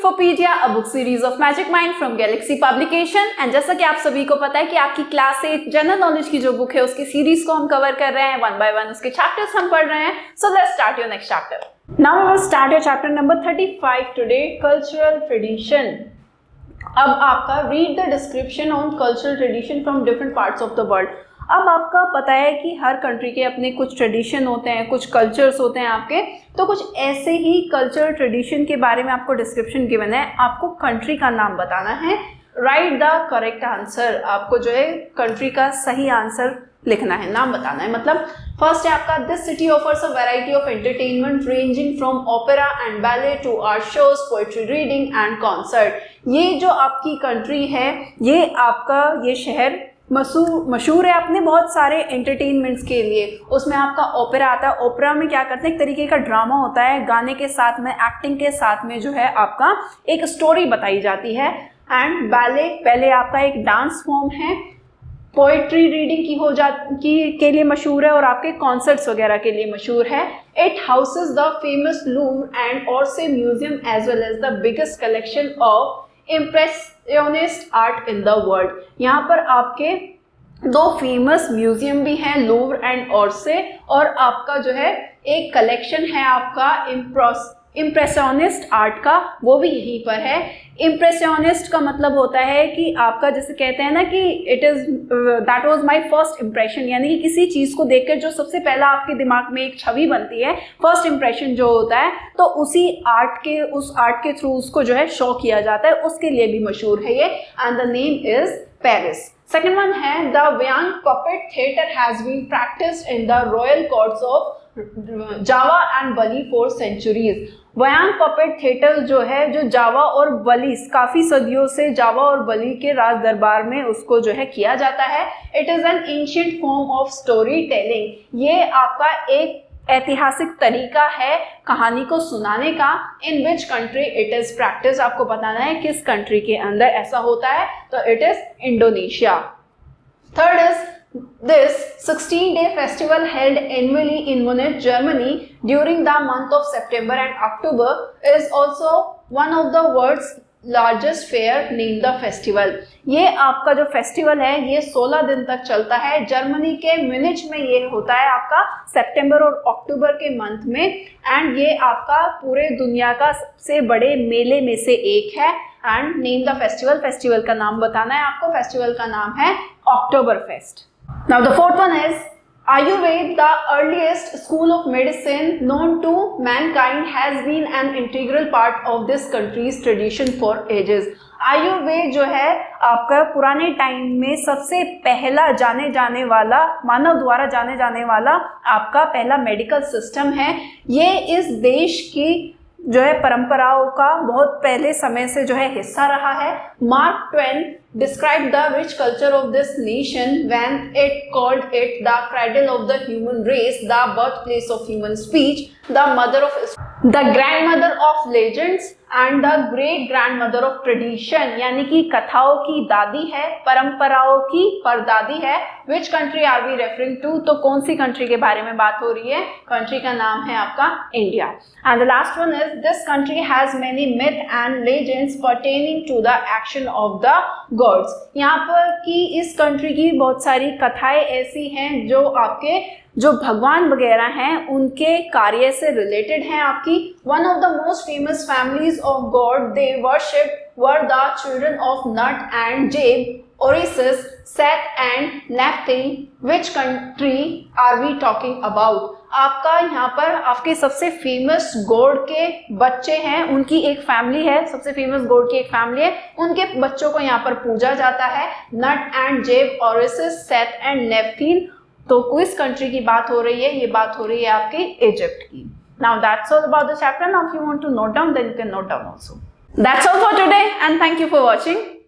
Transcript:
बुकोपीडिया, a book series of magic mind from Galaxy publication. And जैसा कि आप सभी को पता है कि आपकी क्लास 8 जनरल नॉलेज की जो बुक है उसकी सीरीज को हम कवर कर रहे हैं, 1 by 1 उसके चैप्टर्स हम पढ़ रहे हैं। So let's start your next chapter. Now we will start your chapter number 35 today, cultural tradition. अब आपका read the description on cultural tradition from different parts of the world. अब आपका पता है कि हर कंट्री के अपने कुछ ट्रेडिशन होते हैं, कुछ कल्चर्स होते हैं आपके, तो कुछ ऐसे ही कल्चरल ट्रेडिशन के बारे में आपको डिस्क्रिप्शन गिवन है। आपको कंट्री का नाम बताना है, राइट द करेक्ट आंसर। आपको जो है कंट्री का सही आंसर लिखना है, नाम बताना है। मतलब फर्स्ट है आपका, this city offers a variety of entertainment ranging from opera and ballet to art shows, poetry reading and concert. ये जो आपकी कंट्री है, ये आपका ये शहर मशहूर है अपने बहुत सारे एंटरटेनमेंट्स के लिए। उसमें आपका ओपेरा आता है। ओपेरा में क्या करते हैं, एक तरीके का ड्रामा होता है, गाने के साथ में, एक्टिंग के साथ में जो है आपका एक स्टोरी बताई जाती है। एंड बैले पहले आपका एक डांस फॉर्म है, पोएट्री रीडिंग के लिए मशहूर है, और आपके कॉन्सर्ट्स वगैरह के लिए मशहूर है। It houses the famous Louvre and Orsay museum as well as the biggest collection of impressionist art in the world. यहाँ पर आपके दो फेमस म्यूजियम भी हैं, लूव्र एंड ओरसे, और आपका जो है एक कलेक्शन है आपका इम्प्रेशनिस्ट आर्ट का, वो भी यहीं पर है। इम्प्रेशनिस्ट का मतलब होता है कि आपका जैसे कहते हैं ना कि it is that was my first impression, यानी कि किसी चीज़ को देखकर जो सबसे पहला आपके दिमाग में एक छवि बनती है, फर्स्ट इम्प्रेशन जो होता है, तो उस आर्ट के थ्रू उसको जो है शो किया जाता है, उसके लिए भी मशहूर है ये। And the name is Paris. Second one है, the wayang puppet theatre has been practised in the royal courts of Java and Bali for centuries. Wayang puppet theatre जो है, जो जावा और बली, काफी सदियों से जावा और बली के राज दरबार में उसको जो है किया जाता है। It is an ancient form of story telling. ये आपका एक ऐतिहासिक तरीका है कहानी को सुनाने का। In which country it is practice, आपको बताना है किस कंट्री के अंदर ऐसा होता है, तो it is Indonesia. Third is, this 16-day festival held annually in Munich, Germany during the month of September and October is also one of the world's largest fair named the festival। ये आपका जो festival है ये 16 दिन तक चलता है। Germany के म्यूनिच में ये होता है आपका सितंबर और अक्टूबर के मंथ में, एंड ये आपका पूरे दुनिया का सबसे बड़े मेले में से एक है। And name the festival, festival का नाम बताना है आपको। फेस्टिवल का नाम है अक्टूबर fest. Now the fourth one is Ayurveda, the earliest school of medicine known to mankind, has been an integral part of this country's tradition for ages। Ayurveda जो है आपका पुराने टाइम में सबसे पहला जाने जाने वाला, मानव द्वारा जाने जाने वाला आपका पहला मेडिकल सिस्टम है। ये इस देश की जो है परंपराओं का बहुत पहले समय से जो है हिस्सा रहा है। Mark Twain described the rich culture of this nation when it called it the cradle of the human race, the birthplace of human speech, the grandmother of legends and the great grandmother of tradition। यानी कि कथाओं की दादी है, परंपराओं की परदादी है। Which country are we referring to? तो कौन सी कंट्री के बारे में बात हो रही है? कंट्री का नाम है आपका India. And the last one is, this country has many myth and legends pertaining to the action of the gods। यहाँ पर कि इस कंट्री की बहुत सारी कथाएं ऐसी हैं जो आपके जो भगवान वगैरह हैं उनके कार्य से रिलेटेड हैं आपकी। One of the most famous families of god they worshipped were the children of Nut and Geb, Osiris, Seth and naphthalene. Which country are we talking about? आपका यहाँ पर आपके सबसे फेमस गॉड के बच्चे हैं, उनकी एक फैमिली है, सबसे फेमस गॉड की एक फैमिली है, उनके बच्चों को यहाँ पर पूजा जाता है। नट and Geb, Osiris, Seth and naphthalene. तो किस कंट्री की बात हो रही है? ये बात हो रही है आपकी इजिप्ट की। Now that's all about the chapter. Now if you want to note down, then you can note down also. That's all for today and thank you for watching.